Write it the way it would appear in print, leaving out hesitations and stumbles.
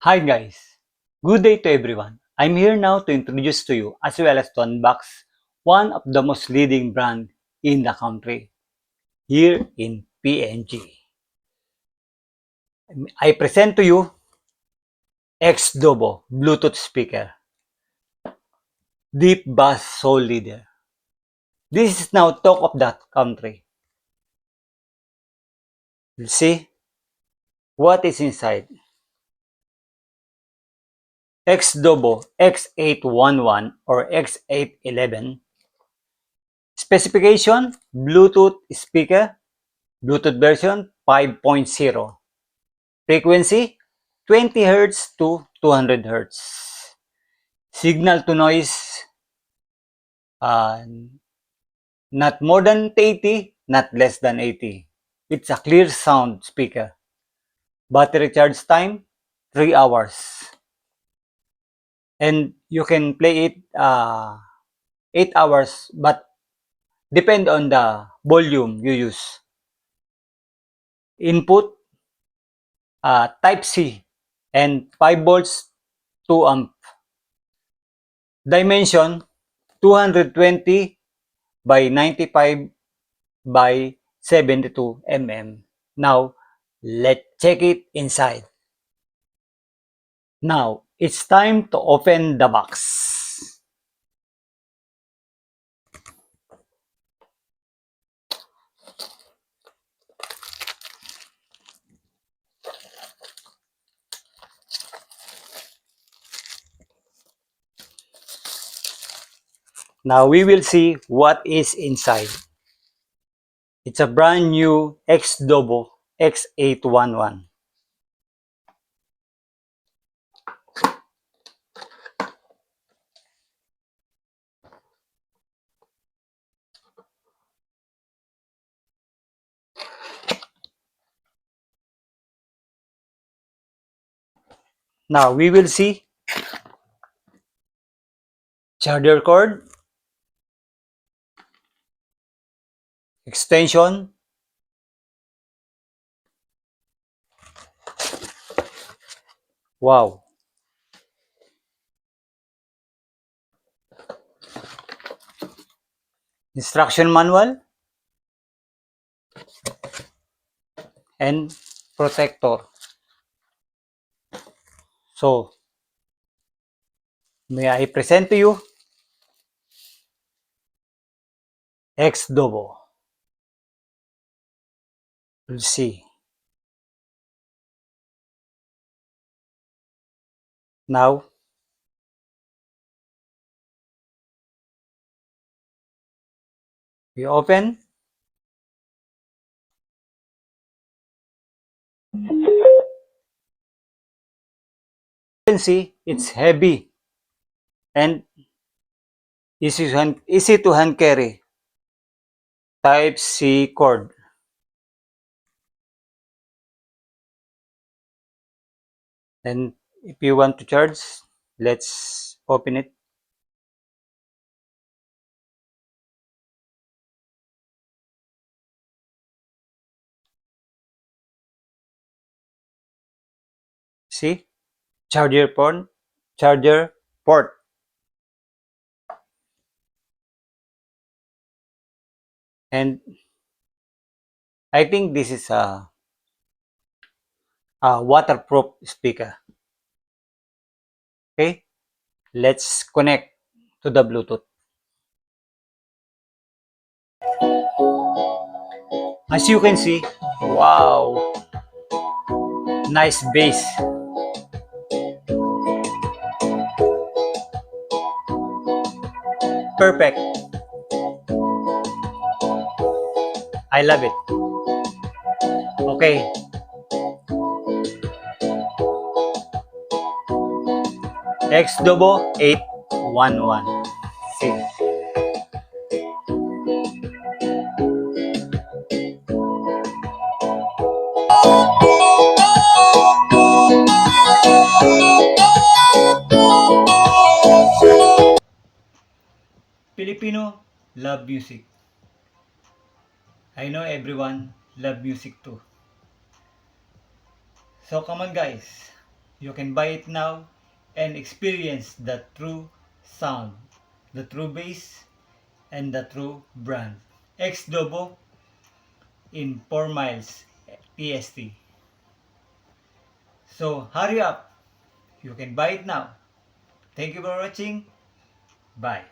Hi guys, good day to everyone. I'm here now to introduce to you as well as to unbox one of the most leading brand in the country here in PNG. I present to you X-Dobo Bluetooth speaker, deep bass soul leader. This is now talk of that country. Let's see what is inside. X-Dobo X811 or X811. Specification, Bluetooth speaker, Bluetooth version 5.0. Frequency 20 Hz to 200 Hz. Signal to noise uh, not more than 80, not less than 80. It's a clear sound speaker. Battery charge time 3 hours. And you can play it 8 hours but depend on the volume you use. Input Type C and 5 volts 2 amp. Dimension 220 by 95 by 72 mm. Now, let's check it inside. Now, it's time to open the box. Now, we will see what is inside. It's a brand new X-Dobo X811. Now, we will see charger cord, extension, wow, instruction manual, and protector. So, may I present to you X-Dobo. We'll see. Now, we open. You can see it's heavy and easy to hand carry. Type C cord. And if you want to charge, let's open it. See? Charger port. Charger port. And I think this is a waterproof speaker. Okay? Let's connect to the Bluetooth. As you can see, wow, nice bass. Perfect. I love it. Okay, X-Dobo 811. See. Filipino love music. I know everyone love music too. So come on guys, You can buy it now and experience the true sound, the true bass, and the true brand. X Dobo in 4 miles PST. So hurry up, you can buy it now. Thank you for watching. Bye.